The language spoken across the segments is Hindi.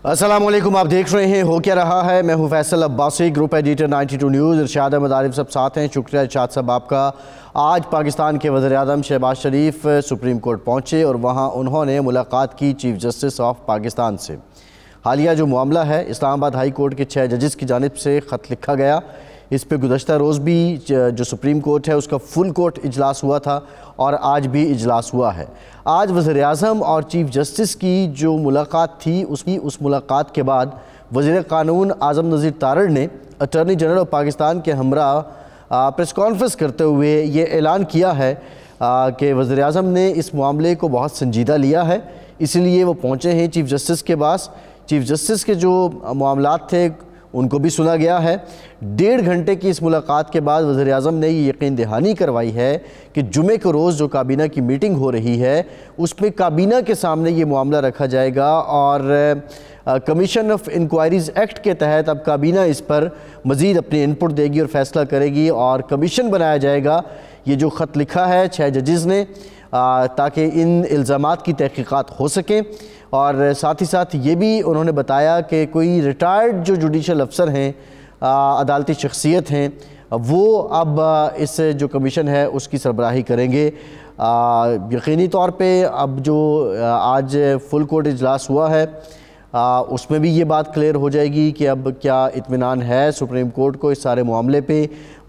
अस्सलामुअलैकुम, आप देख रहे हैं हो क्या रहा है। मैं हूं Faisal Abbasi, group editor 92 news. Irshad Ahmad Arif सब साथ हैं। शुक्रिया इरशाद साहब आपका। आज पाकिस्तान के वज़ीर-ए-आज़म शहबाज शरीफ सुप्रीम कोर्ट पहुंचे और वहां उन्होंने मुलाकात की चीफ जस्टिस ऑफ पाकिस्तान से। हालिया जो मामला है, इस्लामाबाद हाई कोर्ट के 6 जजेस की जानिब से ख़त लिखा गया। इस पर गुज़श्ता रोज़ भी जो सुप्रीम कोर्ट है उसका फुल कोर्ट इजलास हुआ था और आज भी इजलास हुआ है। आज वज़ीर-ए-आज़म और चीफ जस्टिस की जो मुलाकात थी उस मुलाकात के बाद वज़ीर क़ानून आज़म नज़ीर तारड़ ने अटॉर्नी जनरल ऑफ पाकिस्तान के हमरा प्रेस कॉन्फ्रेंस करते हुए ये ऐलान किया है कि वज़ीर-ए-आज़म ने इस मामले को बहुत संजीदा लिया है, इसलिए वो पहुँचे हैं चीफ जस्टिस के पास। चीफ जस्टिस के जो मामलात थे उनको भी सुना गया है। 1.5 घंटे की इस मुलाकात के बाद वज़ीर-ए-आज़म ने ये यकीन दहानी करवाई है कि जुमे को रोज़ जो काबीना की मीटिंग हो रही है उसमें काबीना के सामने ये मामला रखा जाएगा और कमीशन ऑफ इंक्वायरीज़ एक्ट के तहत अब काबीना इस पर मज़ीद अपनी इनपुट देगी और फ़ैसला करेगी और कमीशन बनाया जाएगा। ये जो ख़त लिखा है 6 जजेस ने ताकि इन इल्ज़ामात की तहक़ीक़ात हो सकें, और साथ ही साथ ये भी उन्होंने बताया कि कोई रिटायर्ड जो जुडिशल अफसर हैं, अदालती शख्सियत हैं, वो अब इस जो कमीशन है उसकी सरबराही करेंगे। यकीनी तौर पे अब जो आज फुल कोर्ट इजलास हुआ है उसमें भी ये बात क्लियर हो जाएगी कि अब क्या इत्मीनान है सुप्रीम कोर्ट को इस सारे मामले पे।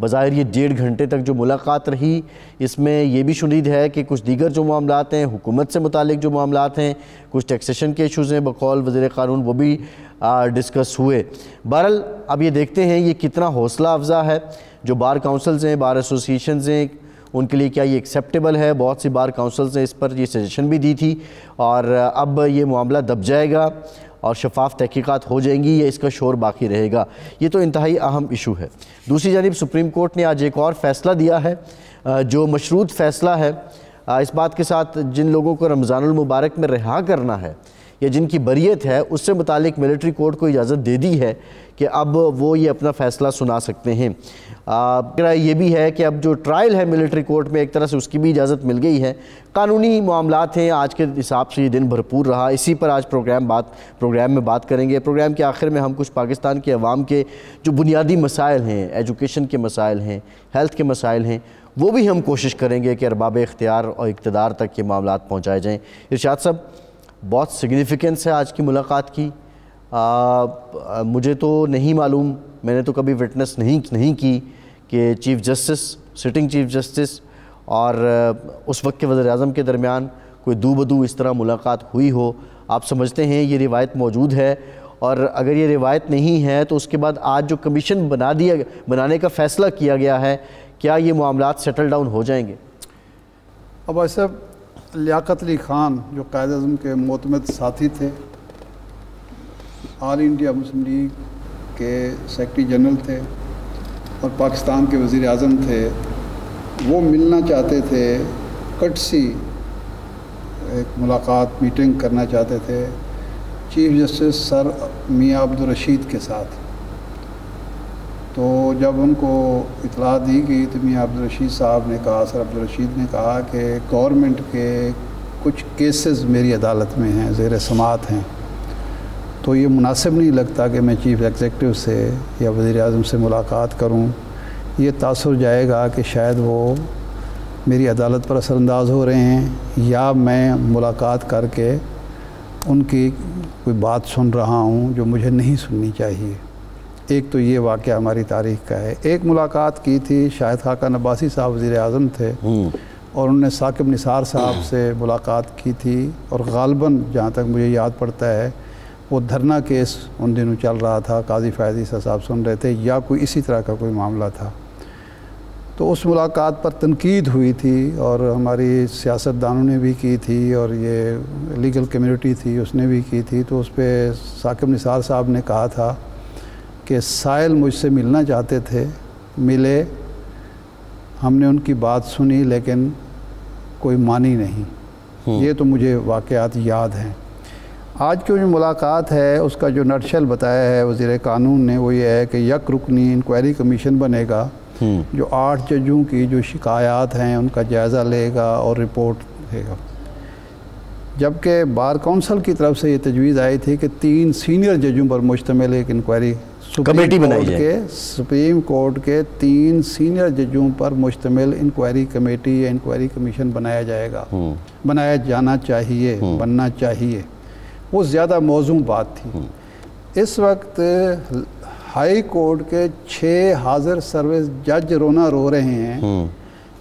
बज़ाहिर ये 1.5 घंटे तक जो मुलाकात रही, इसमें ये भी शुनीद है कि कुछ दीगर जो मामलात हैं, हुकूमत से मुतालिक जो मामलात हैं, कुछ टैक्सेशन के इशूज़ हैं बकौल वज़ीर क़ानून, वो भी डिस्कस हुए। बहरहाल अब ये देखते हैं ये कितना हौसला अफजा है। जो बार काउंसिल्स हैं, बार एसोसिएशंस हैं, उनके लिए क्या ये एक्सेप्टेबल है। बहुत सी बार काउंसिल्स ने इस पर ये सजेशन भी दी थी और अब ये मामला दब जाएगा और शफाफ तहकीकात हो जाएंगी या इसका शोर बाकी रहेगा। ये तो इंतहाई अहम इशू है। दूसरी जानिब सुप्रीम कोर्ट ने आज एक और फ़ैसला दिया है जो मशरूत फ़ैसला है। इस बात के साथ जिन लोगों को रमज़ानुल मुबारक में रिहा करना है या जिनकी बरियत है, उससे मुतालिक मिलिट्री कोर्ट को इजाज़त दे दी है कि अब वो ये अपना फ़ैसला सुना सकते हैं। ये भी है कि अब जो ट्रायल है मिलिट्री कोर्ट में, एक तरह से उसकी भी इजाज़त मिल गई है। कानूनी मामलात हैं, आज के हिसाब से ये दिन भरपूर रहा। इसी पर आज प्रोग्राम में बात करेंगे। प्रोग्राम के आखिर में हम कुछ पाकिस्तान के अवाम के जो बुनियादी मसाइल हैं, एजुकेशन के मसाइल हैं, हेल्थ के मसाइल हैं, वो भी हम कोशिश करेंगे कि अरबाब इख्तियार और इक़्तिदार तक ये मामलात पहुँचाए जाएँ। इरशाद साहब, बहुत सिग्निफिकेंस है आज की मुलाकात की। मुझे तो नहीं मालूम, मैंने तो कभी विटनेस नहीं की कि chief justice, sitting chief justice और उस वक्त के वज़ीर-ए-आज़म के दरमियान कोई दू बदू इस तरह मुलाकात हुई हो। आप समझते हैं ये रिवायत मौजूद है, और अगर ये रिवायत नहीं है तो उसके बाद आज जो कमीशन बनाने का फ़ैसला किया गया है, क्या ये मामलात सेटल डाउन हो जाएंगे? अब ऐसा लियाकत अली ख़ान जो कायद-ए-आज़म के मोतमद साथी थे, ऑल इंडिया मुस्लिम लीग के सेक्रेटरी जनरल थे और पाकिस्तान के वज़ीर-ए-आज़म थे, वो मिलना चाहते थे, कटसी एक मुलाकात मीटिंग करना चाहते थे चीफ जस्टिस सर मियां अब्दुल रशीद के साथ। तो जब उनको इतला दी गई तो मियां अब्दुल रशीद साहब ने कहा, सर अब्दुल रशीद ने कहा कि गवर्नमेंट के कुछ केसेस मेरी अदालत में हैं, ज़ेर समाअत हैं, तो ये मुनासिब नहीं लगता कि मैं चीफ़ एग्ज़ेक्टिव से या वज़ीर-ए-आज़म से मुलाकात करूं। ये तासुर जाएगा कि शायद वो मेरी अदालत पर असरअंदाज हो रहे हैं या मैं मुलाकात करके उनकी कोई बात सुन रहा हूं जो मुझे नहीं सुननी चाहिए। एक तो ये वाक़या हमारी तारीख़ का है। एक मुलाकात की थी, शाहिद खाकान अब्बासी साहब वज़ीर-ए-आज़म थे और उन्होंने साकिब निसार साहब से मुलाकात की थी, और ग़ालिबन जहाँ तक मुझे याद पड़ता है वो धरना केस उन दिनों चल रहा था, काजी फ़ैज़ ईसा साहब सुन रहे थे या कोई इसी तरह का कोई मामला था। तो उस मुलाकात पर तनकीद हुई थी और हमारी सियासतदानों ने भी की थी और ये लीगल कम्युनिटी थी उसने भी की थी। तो उस पर साकिब निसार साहब ने कहा था कि साहिल मुझसे मिलना चाहते थे, मिले, हमने उनकी बात सुनी लेकिन कोई मानी नहीं। ये तो मुझे वाक़यात याद हैं। आज की जो मुलाकात है उसका जो नटशल बताया है वज़ीर क़ानून ने, वो ये है कि यक रुकनी इंक्वायरी कमीशन बनेगा जो 8 जजों की जो शिकायत हैं उनका जायज़ा लेगा और रिपोर्ट देगा। जबकि बार काउंसिल की तरफ से ये तजवीज़ आई थी कि 3 सीनियर जजों पर मुश्तमिल एक इंक्वायरी कमेटी बनाई जाए। सुप्रीम कोर्ट के 3 सीनियर जजों पर मुश्तमिल इंक्वायरी कमेटी या इंक्वायरी कमीशन बनाया जाएगा, बनाया जाना चाहिए, बनना चाहिए। वो ज़्यादा मौजूद बात थी। इस वक्त हाई कोर्ट के 6 हाजिर सर्विस जज रोना रो रहे हैं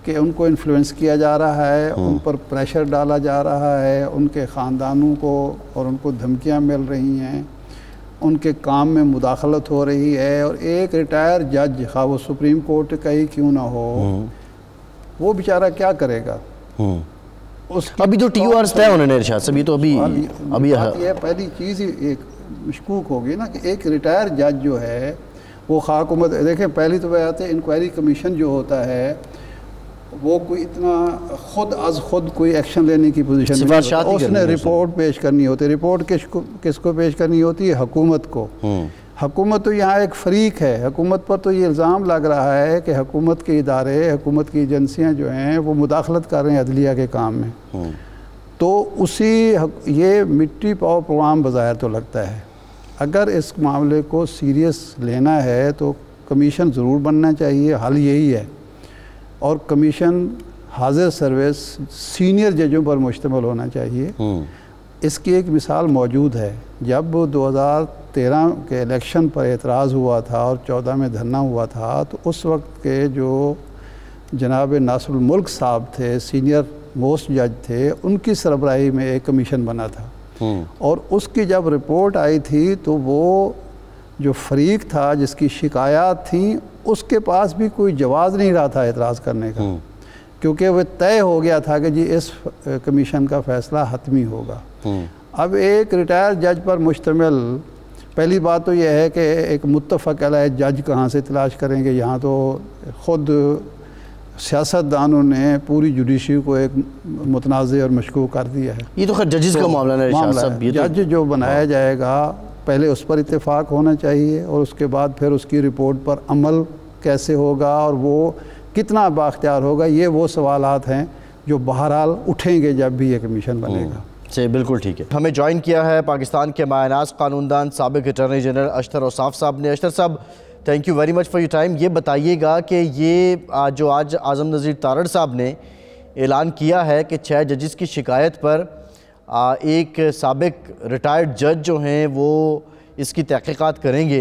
कि उनको इन्फ्लुएंस किया जा रहा है, उन पर प्रेशर डाला जा रहा है, उनके ख़ानदानों को और उनको धमकियां मिल रही हैं, उनके काम में मुदाखलत हो रही है। और एक रिटायर जज, खा वो सुप्रीम कोर्ट का ही क्यों ना हो, वो बेचारा क्या करेगा? अभी तो TOR तय होने नहीं इरशाद साहब, ये तो अभी ये पहली चीज़ ही एक मशकूक होगी ना कि एक रिटायर जज जो है वो खाकुमत, देखें पहली तो बात है इंक्वायरी कमीशन जो होता है वो कोई इतना खुद कोई एक्शन लेने की पोजीशन नहीं होता, उसने रिपोर्ट पेश करनी होती है। रिपोर्ट किसको पेश करनी होती है? हुकूमत को। हुकूमत तो यहाँ एक फ़रीक है। हुकूमत पर तो ये इल्ज़ाम लग रहा है कि हुकूमत के इदारे, हुकूमत की एजेंसियाँ जो हैं वो मुदाखलत कर रहे हैं अदलिया के काम में। तो ये मिट्टी पाओ प्रोग्राम बज़ाहिर तो लगता है। अगर इस मामले को सीरियस लेना है तो कमीशन ज़रूर बनना चाहिए, हल यही है। और कमीशन हाजिर सर्विस सीनियर जजों पर मुश्तमिल होना चाहिए। इसकी एक मिसाल मौजूद है। जब 2013 के इलेक्शन पर एतराज़ हुआ था और 14 में धरना हुआ था, तो उस वक्त के जो जनाब नासिरुल मुल्क साहब थे, सीनियर मोस्ट जज थे, उनकी सरबराही में एक कमीशन बना था। और उसकी जब रिपोर्ट आई थी तो वो जो फरीक था जिसकी शिकायत थी उसके पास भी कोई जवाज़ नहीं रहा था एतराज़ करने का, क्योंकि वह तय हो गया था कि जी इस कमीशन का फ़ैसला हतमी होगा। अब एक रिटायर जज पर मुश्तमिल, पहली बात तो यह है कि एक मुत्तफ़क़ अलैह जज कहाँ से तलाश करेंगे? यहाँ तो ख़ुद सियासतदानों ने पूरी जुडिशरी को एक मुतनाज़ और मशकूक कर दिया है। ये तो खैर जजेस का मामला है। जज जो बनाया जाएगा पहले उस पर इत्तेफाक होना चाहिए और उसके बाद फिर उसकी रिपोर्ट पर अमल कैसे होगा और वो कितना बाख्तियार होगा, ये वो सवालात हैं जो बहरहाल उठेंगे जब भी ये कमीशन बनेगा। से बिल्कुल ठीक है। हमें ज्वाइन किया है पाकिस्तान के मायनाज़ कानूनदान साबिक़ अटॉर्नी जनरल अशतर औसाफ साहब ने। अशतर साहब, thank you very much for your time. ये बताइएगा कि ये जो आज आज़म नज़ीर तारड़ साहब ने ऐलान किया है कि 6 जजेस की शिकायत पर एक साबिक़ रिटायर्ड जज जो हैं वो इसकी तहक़ीक़ात करेंगे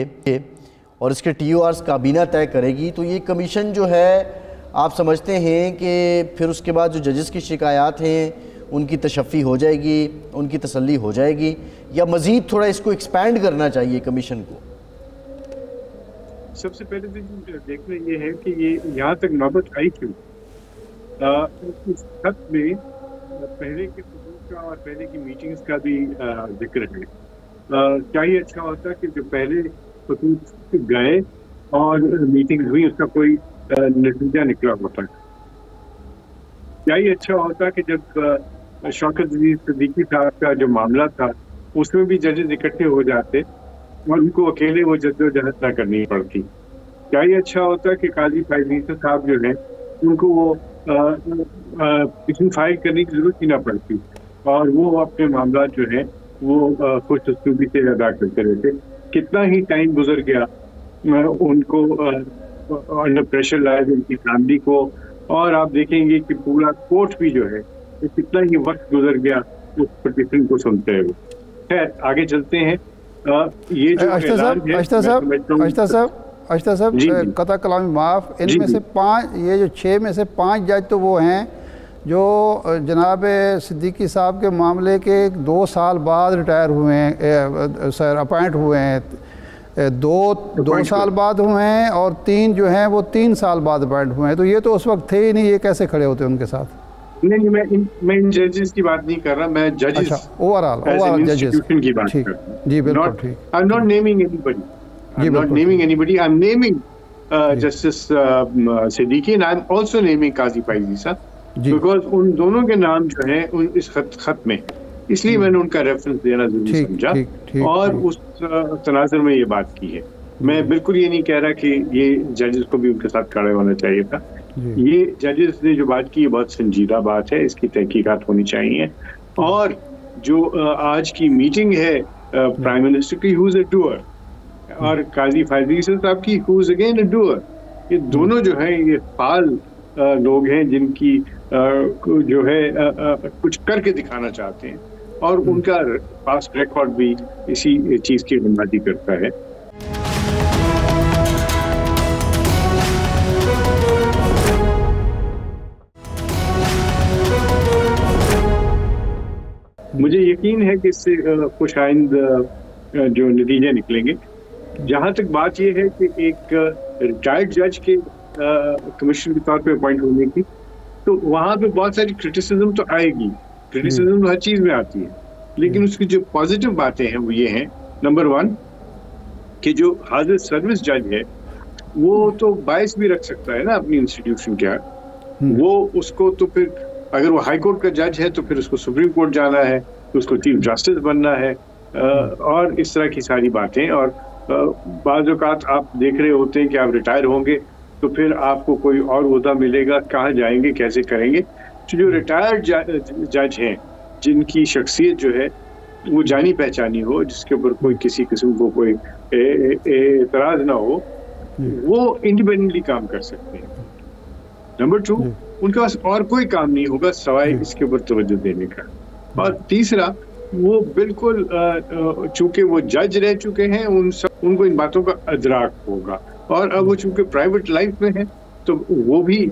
और इसके TORs काबीना तय करेगी, तो ये कमीशन जो है आप समझते हैं कि फिर उसके बाद जो जजेस की शिकायत हैं उनकी तशफ़ी हो जाएगी, उनकी तसल्ली हो जाएगी, या मज़ीद थोड़ा इसको एक्सपैंड करना चाहिए कमीशन को? सबसे पहले तो देखना ये है कि ये यहाँ तक नौबत आई क्यों। इस खत में पहले के का और पहले की मीटिंग्स का भी जिक्र है। क्या ही अच्छा होता कि जो पहले गए और मीटिंग हुई उसका कोई नतीजा निकला होता। क्या ही अच्छा होता कि जब शौकत अजीज सिद्दीकी साहब का जो मामला था उसमें भी जजेस इकट्ठे हो जाते और उनको अकेले वो जद्दोजहद न करनी पड़ती। क्या ही अच्छा होता कि काजी फैज़ ईसा साहब जो है उनको वो पिटीशन फाइल करने की जरूरत ही ना पड़ती और वो अपने मामला जो है वो खुश उस्लूबी से अदा करते रहते। कितना ही टाइम गुजर गया उनको अंडर प्रेशर लाया उनकी फैमिली को, और आप देखेंगे कि पूरा कोर्ट भी जो है कितना ही वक्त गुजर गया उस पिटीशन को सुनते हुए। खैर आगे चलते हैं। ये जो अशतर साहब कता कलामी माफ़, इनमें से 5, ये जो 6 में से 5 जज तो वो हैं जो जनाब सिद्दीकी साहब के मामले के 2 साल बाद रिटायर हुए हैं, सर अपॉइंट हुए हैं, 2 साल बाद हुए हैं, और 3 जो हैं वो 3 साल बाद अपॉइंट हुए हैं। तो ये तो उस वक्त थे ही नहीं, ये कैसे खड़े होते उनके साथ? नहीं, मैं इन जजेस की बात नहीं कर रहा, मैं जजेस ओवरऑल जजेस की बात कर रहा हूं। जी बिल्कुल ठीक। I am not naming anybody, I am naming Justice Siddiqui and I am also naming Qazi Faez Isa, because उन दोनों के नाम जो है इस खत में, इसलिए मैंने उनका रेफरेंस देना जरूरी समझा और उस तनाज़ुर में ये बात की है। मैं बिल्कुल ये नहीं कह रहा कि ये जजेस को भी उनके साथ खड़े होना चाहिए था। ये जजेस ने जो बात की ये बहुत संजीदा बात है, इसकी तहकीकात होनी चाहिए और जो आज की मीटिंग है प्राइम मिनिस्टर की, हु इज अ डूअर, और काजी फायजी साहब की, who is again a doer. ये दोनों जो है ये फाल लोग हैं जिनकी जो है कुछ करके दिखाना चाहते हैं, और उनका पास्ट रिकॉर्ड भी इसी चीज की नुमाइंदगी करता है। मुझे यकीन है कि इससे खुश आइंद जो नतीजे निकलेंगे। जहां तक बात यह है कि एक रिटायर्ड जज के कमिश्नर के तौर पे अपॉइंट होने की, तो वहां पे बहुत सारी क्रिटिसिज्म तो आएगी, क्रिटिसिज्म तो हर चीज में आती है, लेकिन उसकी जो पॉजिटिव बातें हैं वो ये हैं, नंबर 1 कि जो हाजिर सर्विस जज है वो तो बायस भी रख सकता है ना अपनी इंस्टीट्यूशन के, वो उसको तो फिर अगर वो हाई कोर्ट का जज है तो फिर उसको सुप्रीम कोर्ट जाना है, तो उसको चीफ जस्टिस बनना है, और इस तरह की सारी बातें। और बाज़ औक़ात आप देख रहे होते हैं कि आप रिटायर होंगे तो फिर आपको कोई और ओहदा मिलेगा, कहाँ जाएंगे, कैसे करेंगे। तो जो रिटायर्ड जज हैं जिनकी शख्सियत जो है वो जानी पहचानी हो, जिसके ऊपर कोई किसी किस्म को कोई एतराज़ ना हो, वो इंडिपेंडेंटली काम कर सकते हैं। नंबर 2, उनके पास और कोई काम नहीं होगा सवाए इसके ऊपर तवज्जो देने का। और तीसरा, वो बिल्कुल चूंकि वो जज रह चुके हैं, उनको इन बातों का अदराक होगा, और अब वो चूंकि प्राइवेट लाइफ में है तो वो भी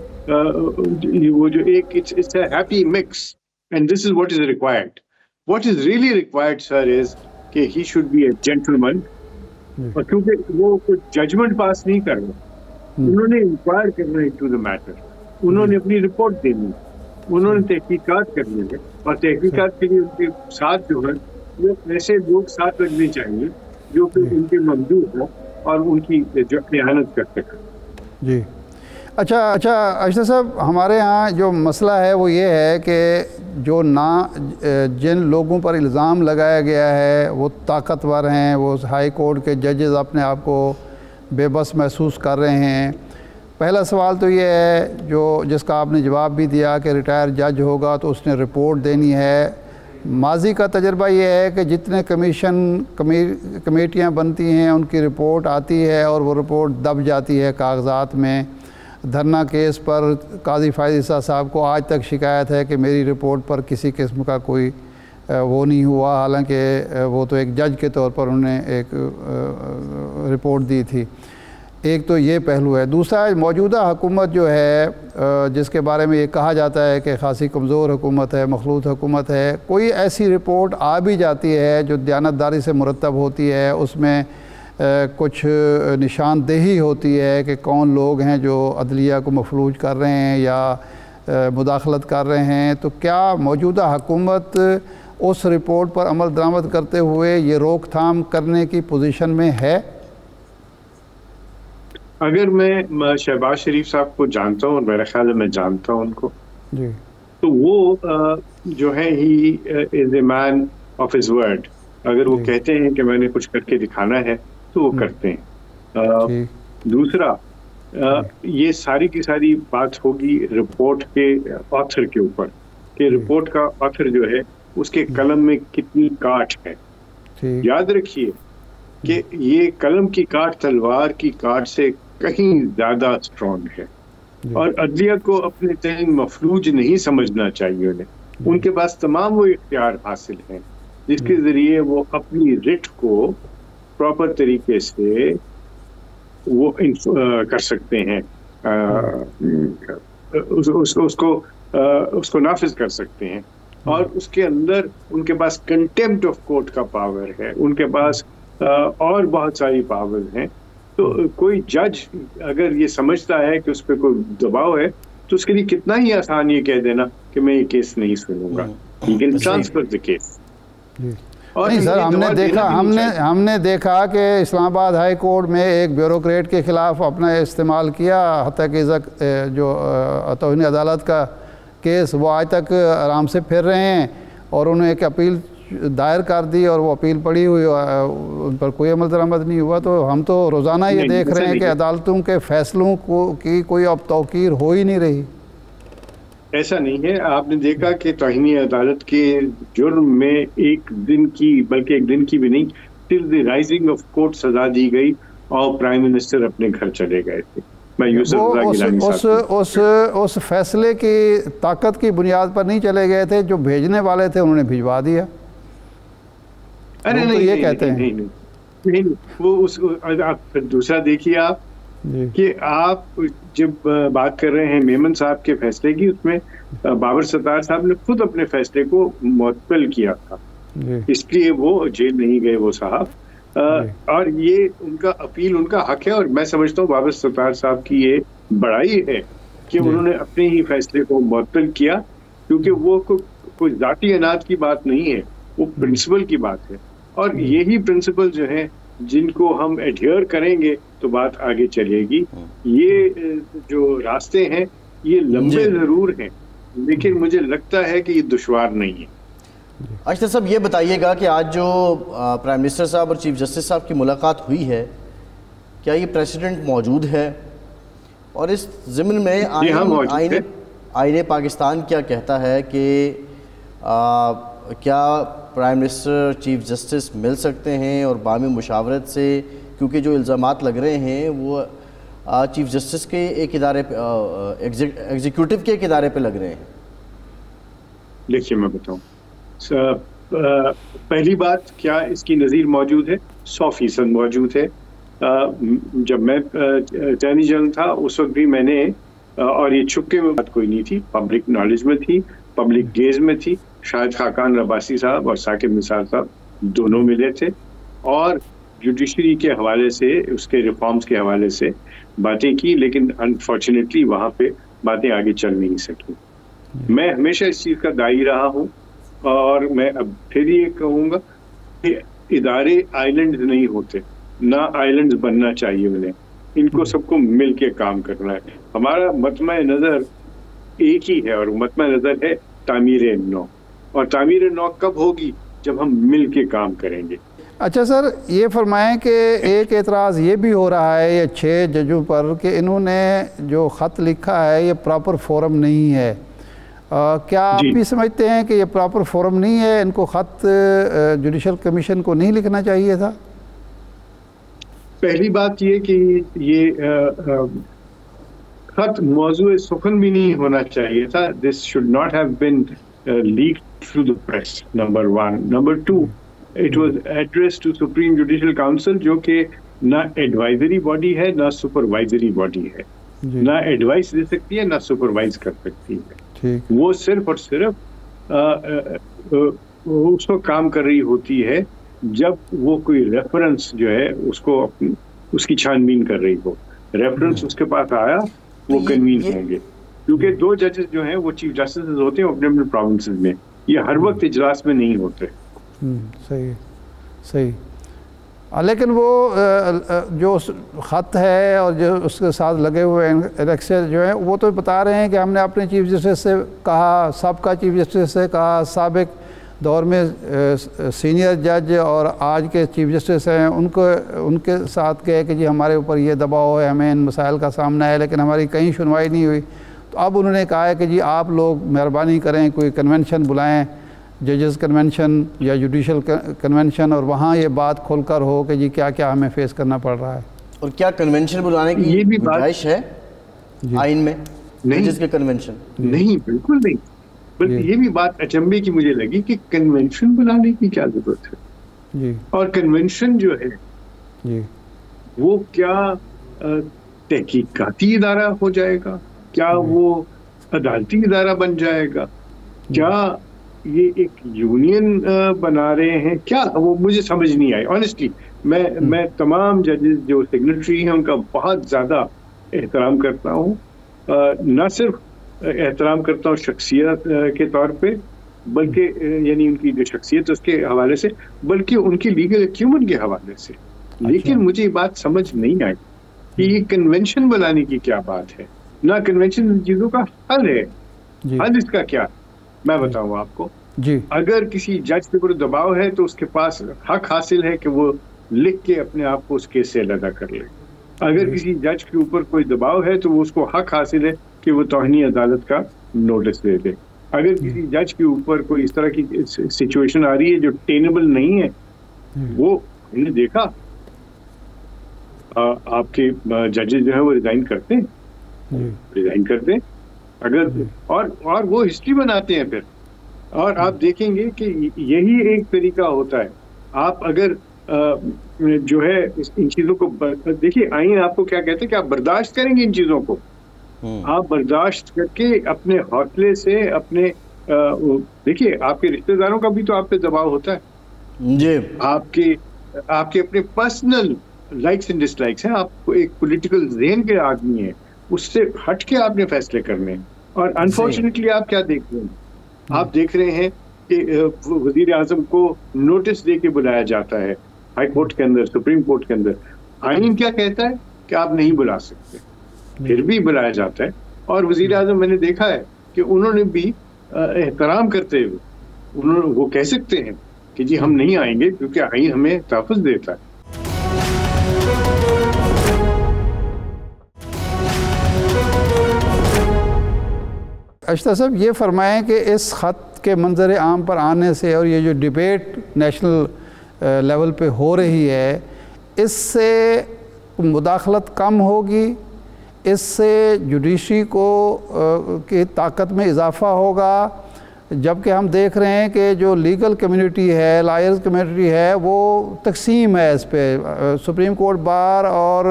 वो जो एक it's a happy mix, and this is what is required. What is really required sir is कि he should be a gentleman, और क्योंकि वो कुछ जजमेंट पास नहीं कर रहे, उन्होंने इंक्वायर करना इनटू द मैटर, उन्होंने अपनी रिपोर्ट देनी, उन्होंने तहकीकात करनी है, और तहकीकात के लिए उनके साथ जो है वो ऐसे लोग साथ लगने चाहिए जो कि उनके ममदूद हो और उनकी जो इहानत कर सकें। जी, अच्छा अशरफ साहब, हमारे यहाँ जो मसला है वो ये है कि जो जिन लोगों पर इल्ज़ाम लगाया गया है वो ताकतवर हैं, वो हाई कोर्ट के जजेस अपने आप को बेबस महसूस कर रहे हैं। पहला सवाल तो ये है जिसका आपने जवाब भी दिया कि रिटायर जज होगा तो उसने रिपोर्ट देनी है। माजी का तजर्बा ये है कि जितने कमेटियाँ बनती हैं उनकी रिपोर्ट आती है और वो रिपोर्ट दब जाती है कागज़ात में। धरना केस पर काजी फायजी साहब को आज तक शिकायत है कि मेरी रिपोर्ट पर किसी किस्म का कोई वो नहीं हुआ, हालांकि वो तो एक जज के तौर पर उन्होंने एक रिपोर्ट दी थी। एक तो ये पहलू है। दूसरा, मौजूदा हुकूमत जो है जिसके बारे में ये कहा जाता है कि खासी कमज़ोर हुकूमत है, मखलूत हुकूमत है, कोई ऐसी रिपोर्ट आ भी जाती है जो दयानतदारी से मुरतब होती है, उसमें कुछ निशानदेही होती है कि कौन लोग हैं जो अदलिया को मफलूज कर रहे हैं या मुदाखलत कर रहे हैं, तो क्या मौजूदा हुकूमत उस रिपोर्ट पर अमल दरामद करते हुए ये रोकथाम करने की पोजीशन में है? अगर मैं शहबाज शरीफ साहब को जानता हूँ, और मेरा ख्याल है मैं जानता हूँ उनको जी, तो वो जो है he is a man of his word. अगर वो कहते हैं कि मैंने कुछ करके दिखाना है तो वो करते हैं। दूसरा, ये सारी की सारी बात होगी रिपोर्ट के ऑथर के ऊपर कि रिपोर्ट का ऑथर जो है उसके कलम में कितनी काट है। याद रखिए कि ये कलम की काट तलवार की काट से कहीं ज्यादा स्ट्रॉन्ग है, और अदलिया को अपने तहत मफलूज नहीं समझना चाहिए। उन्हें उनके पास तमाम वो इख्तियार हासिल हैं जिसके जरिए वो अपनी रिट को प्रॉपर तरीके से वो कर सकते हैं, उसको नाफिज कर सकते हैं। और उसके अंदर उनके पास कंटेम्प्ट ऑफ कोर्ट का पावर है, उनके पास और बहुत सारी पावर्स हैं। तो कोई जज अगर ये समझता है कि उस पर कोई दबाव है तो उसके लिए कितना ही आसान ये कह देना कि मैं ये केस नहीं सुनूंगा, he can transfer the case. और नहीं सर, हमने देखा कि इस्लामाबाद हाई कोर्ट में एक ब्यूरोक्रेट के ख़िलाफ़ अपना इस्तेमाल किया, हत्ता कि जो तौहीन अदालत का केस वो आज तक आराम से फिर रहे हैं, और उन्होंने एक अपील दायर कर दी और वो अपील पड़ी हुई, उन पर कोई अमल दरामद नहीं हुआ। तो हम तो रोज़ाना ये देख रहे हैं कि अदालतों के फ़ैसलों की कोई अब तौकीर हो ही नहीं रही। ऐसा नहीं है। आपने देखा कि तौहीन अदालत के जुर्म में एक दिन की, बल्कि एक दिन की भी नहीं, till the rising of court सजा दी गई और प्राइम मिनिस्टर अपने घर चले गए थे। मैं यूसुफ रज़ा गिलानी साहब उस फैसले की ताकत की बुनियाद पर नहीं चले गए थे, जो भेजने वाले थे उन्होंने भिजवा दिया। अरे नहीं, ये कहते हैं नहीं, वो उस आप फिर दूसरा देखिए आप कि आप जब बात कर रहे हैं मेमन साहब के फैसले की, उसमें बाबर सत्तार साहब ने खुद अपने फैसले को मुअत्तल किया था, इसलिए वो जेल नहीं गए वो साहब। और ये उनका अपील, उनका हक है। और मैं समझता हूँ बाबर सत्तार साहब की ये बड़ाई है कि उन्होंने अपने ही फैसले को मुअत्तल किया, क्योंकि वो कोई जाती अनाज की बात नहीं है, वो प्रिंसिपल की बात है। और यही प्रिंसिपल जो है, जिनको हम एडहियर करेंगे तो बात आगे चलेगी। ये जो रास्ते हैं ये लंबे जरूर हैं, लेकिन मुझे लगता है कि ये दुश्वार नहीं है। अशरफ साहब, ये बताइएगा कि आज जो प्राइम मिनिस्टर साहब और चीफ जस्टिस साहब की मुलाकात हुई है, क्या ये प्रेसिडेंट मौजूद है? और इस ज़िम्न में आईने पाकिस्तान क्या कहता है कि क्या प्राइम मिनिस्टर चीफ जस्टिस मिल सकते हैं और बामी मुशावरत से, क्योंकि जो इल्ज़ामात लग रहे हैं वो चीफ जस्टिस के एक इदारे पे, एग्जीक्यूटिव के एक इदारे पे लग रहे हैं। देखिए मैं बताऊं, पहली बात, क्या इसकी नज़ीर मौजूद है? 100% मौजूद है। जब मैं अटॉर्नी जनरल था उस वक्त भी मैंने, और ये छुपके में बात कोई नहीं थी, पब्लिक नॉलेज में थी, पब्लिक गेज में थी। शाहिद खाकान रबासी साहब और साकिब निसार साहब दोनों मिले थे और जुडिशरी के हवाले से, उसके रिफॉर्म्स के हवाले से बातें की, लेकिन अनफॉर्चुनेटली वहाँ पे बातें आगे चल नहीं सकी। मैं हमेशा इस चीज़ का दाई रहा हूँ और मैं अब फिर ये कहूँगा कि इदारे आइलैंड नहीं होते, ना आइलैंड बनना चाहिए उन्हें। इनको सबको मिल के काम करना है। हमारा मतमा नज़र एक ही है और मतमा नज़र है तामीर नौ। और तामीर नौ कब होगी? जब हम मिल के काम करेंगे। अच्छा सर, ये फरमाएं कि एक एतराज़ ये भी हो रहा है ये 6 जजों पर कि इन्होंने जो ख़त लिखा है ये प्रॉपर फोरम नहीं है। क्या आप भी समझते हैं कि ये प्रॉपर फोरम नहीं है? इनको ख़त जुडिशल कमीशन को नहीं लिखना चाहिए था? पहली बात ये कि ये ख़त मौजूए सुखन भी नहीं होना चाहिए था। This should not have been leaked through the press, number 1। Number 2, it was address to Supreme Judicial Council, जो कि ना एडवाइजरी बॉडी है ना सुपरवाइजरी बॉडी है, ना एडवाइस दे सकती है ना सुपरवाइज कर सकती है। वो सिर्फ और सिर्फ उसको काम कर रही होती है जब वो कोई रेफरेंस जो है उसको उसकी छानबीन कर रही हो। रेफरेंस उसके पास आया, वो कन्वीन होंगे, क्योंकि 2 जजेस जो हैं वो चीफ जस्टिस होते हैं अपने अपने प्रोविंसेस में। ये हर वक्त इजलास में नहीं होते। सही। लेकिन वो जो ख़त है और जो उसके साथ लगे हुए एलेक्शन जो है, वो तो बता रहे हैं कि हमने अपने चीफ जस्टिस से कहा, सबका चीफ जस्टिस से कहा, साबिक दौर में सीनियर जज और आज के चीफ जस्टिस हैं उनके साथ कहे कि जी हमारे ऊपर ये दबाव है, हमें इन मसाइल का सामना है, लेकिन हमारी कहीं सुनवाई नहीं हुई। तो अब उन्होंने कहा है कि जी आप लोग मेहरबानी करें, कोई कन्वेंशन बुलाएं, जजेस कन्वेंशन या जुडिशल कन्वेंशन, और वहाँ ये बात खोलकर हो कि जी क्या क्या हमें फेस करना पड़ रहा है। और क्या कन्वेंशन बुलाने की ये भी गुंजाइश है आइन में? जजेस के कन्वेंशन नहीं, बिल्कुल नहीं। बल्कि ये भी बात अचंभे की मुझे लगी कि कन्वेंशन बुलाने की क्या जरूरत है जी। और कन्वेंशन जो है जी, वो क्या तहकीकाती इदारा हो जाएगा? क्या वो अदालती इदारा बन जाएगा? क्या ये एक यूनियन बना रहे हैं? क्या वो मुझे समझ नहीं आई ऑनेस्टली। मैं तमाम जजेस जो सिग्नेटरी हैं उनका बहुत ज़्यादा एहतराम करता हूँ, न सिर्फ एहतराम करता हूँ शख्सियत के तौर पे, बल्कि यानी उनकी जो शख्सियत उसके हवाले से, बल्कि उनकी लीगल एक्यूमेंट के हवाले से। लेकिन मुझे ये बात समझ नहीं आई कि ये कन्वेंशन बनाने की क्या बात है। ना कन्वेंशन चीज़ों का हल है। हल इसका क्या? मैं बताऊँ आपको जी। अगर किसी जज पे कोई दबाव है तो उसके पास हक हासिल है कि वो लिख के अपने आप को उस केस से अलग कर ले। अगर किसी जज के ऊपर कोई दबाव है तो वो उसको हक हासिल है कि वो तौहीन अदालत का नोटिस दे दे। अगर किसी जज के ऊपर कोई इस तरह की सिचुएशन आ रही है जो टेनेबल नहीं है, वो हमने देखा आपके जजेस जो है वो रिजाइन करते हैं अगर, और वो हिस्ट्री बनाते हैं फिर। और आप देखेंगे कि यही एक तरीका होता है। आप अगर जो है इन चीजों को देखिए, आईन आपको क्या कहते हैं कि आप बर्दाश्त करेंगे इन चीजों को, आप बर्दाश्त करके अपने हौसले से अपने देखिए आपके रिश्तेदारों का भी तो आप पे दबाव होता है जी, आपके अपने पर्सनल लाइक्स एंड डिसलाइक्स हैं, आप एक पॉलिटिकल ज़हन के आदमी हैं, उससे हट के आपने फैसले करने हैं। और अनफॉर्चुनेटली आप क्या देख रहे हैं, आप देख रहे हैं कि वजीर आजम को नोटिस दे के बुलाया जाता है हाई कोर्ट के अंदर, सुप्रीम कोर्ट के अंदर। आईन क्या कहता है कि आप नहीं बुला सकते, फिर भी बुलाया जाता है। और वजीर आजम मैंने देखा है कि उन्होंने भी एहतराम करते हुए उन्होंने वो कह सकते हैं कि जी हम नहीं आएंगे क्योंकि आईन हमें तहफ़्फ़ुज़ देता है। अशरफ साहब ये फरमाएं कि इस ख़त के मंजर आम पर आने से और ये जो डिबेट नेशनल लेवल पे हो रही है, इससे मुदाखलत कम होगी, इससे जुडिशरी को की ताकत में इजाफ़ा होगा, जबकि हम देख रहे हैं कि जो लीगल कम्युनिटी है, लॉयर्स कम्युनिटी है, वो तकसीम है इस पे। सुप्रीम कोर्ट बार और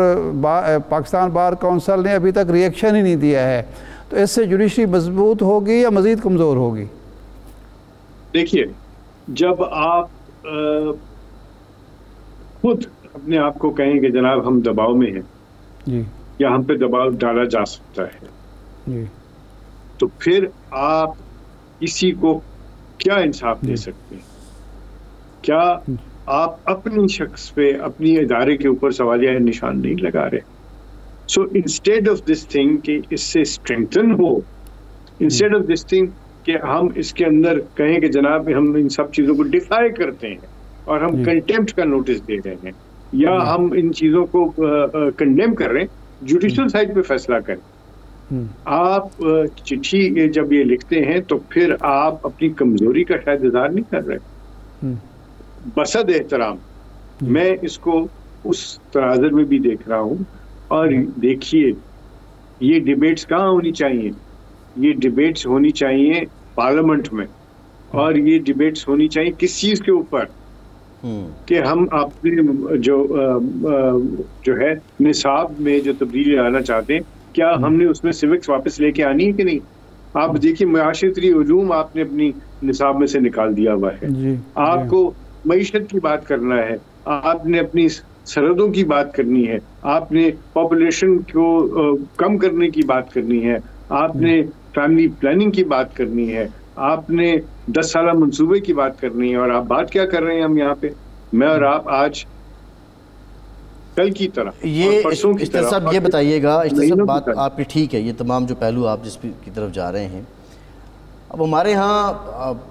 पाकिस्तान बार काउंसिल ने अभी तक रिएक्शन ही नहीं दिया है। तो इससे जुडिशरी मजबूत होगी या मज़ीद कमज़ोर होगी? देखिए, जब आप खुद अपने आप को कहें कि जनाब हम दबाव में हैं जी, या हम पे दबाव डाला जा सकता है जी, तो फिर आप किसी को क्या इंसाफ दे सकते हैं? क्या आप अपनी शख्स पे, अपनी इदारे के ऊपर सवालिया निशान नहीं लगा रहे? So instead of this thing कि इससे स्ट्रेंथन हो, इंस्टेड ऑफ दिस थिंग कि हम इसके अंदर कहें कि जनाब हम इन सब चीज़ों को डिफाई करते हैं और हम कंटेम्प्ट का नोटिस दे रहे हैं या हम इन चीज़ों को कंडेम कर रहे हैं, जुडिशल साइड पे फैसला करें। आप चिट्ठी जब ये लिखते हैं तो फिर आप अपनी कमजोरी का शायद इज़हार नहीं कर रहे। बसद एहतराम मैं इसको उस तराजर में भी देख रहा हूँ। और देखिए, ये डिबेट्स कहाँ होनी चाहिए? ये डिबेट्स होनी चाहिए पार्लियामेंट में, और ये डिबेट्स होनी चाहिए किस चीज़ के ऊपर कि हम अपने जो है निसाब में जो तब्दीली लाना चाहते हैं, क्या हमने उसमें सिविक्स वापस लेके आनी है कि नहीं? आप देखिए, माशरती उलूम आपने अपनी निसाब में से निकाल दिया हुआ है। आपको मईशत की बात करना है, आपने अपनी सरहदों की बात करनी है, आपने पॉपुलेशन को कम करने की बात करनी है, आपने फैमिली प्लानिंग की बात करनी है, आपने 10 साल मंसूबे की बात करनी है। और आप बात क्या कर रहे हैं? हम यहाँ पे मैं और आप आज कल की तरह ये इश्तर साहब ये बताइएगा, इश्तर साहब बात आपकी ठीक है, ये तमाम जो पहलू आप जिस की तरफ जा रहे हैं, अब हमारे यहाँ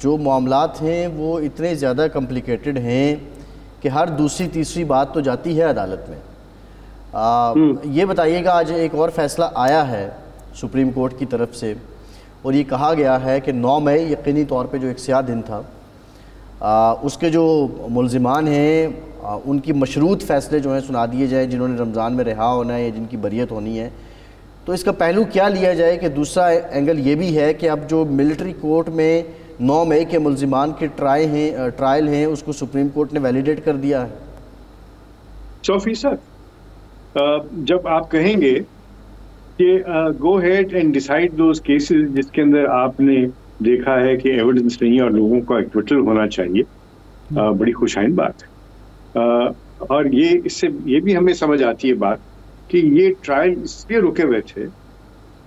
जो मामलात हैं वो इतने ज़्यादा कॉम्प्लिकेटेड हैं कि हर दूसरी तीसरी बात तो जाती है अदालत में। ये बताइएगा, आज एक और फैसला आया है सुप्रीम कोर्ट की तरफ से और ये कहा गया है कि 9 मई यकीनी तौर पे जो एक स्याह दिन था, उसके जो मुल्ज़िमान हैं उनकी मशरूत फ़ैसले जो हैं सुना दिए जाए, जिन्होंने रमज़ान में रिहा होना है या जिनकी बरियत होनी है। तो इसका पहलू क्या लिया जाए कि दूसरा एंगल ये भी है कि अब जो मिलिट्री कोर्ट में 9 मई के मुल्ज़िमान के ट्रायल हैं उसको सुप्रीम कोर्ट ने वैलिडेट कर दिया है। 100%। जब आप कहेंगे कि go ahead and decide those cases जिसके अंदर आपने देखा है कि एविडेंस नहीं और लोगों का एक्विटल होना चाहिए, बड़ी खुशाइन बात है। और ये इससे ये भी हमें समझ आती है बात कि ये ट्रायल इसलिए रुके हुए थे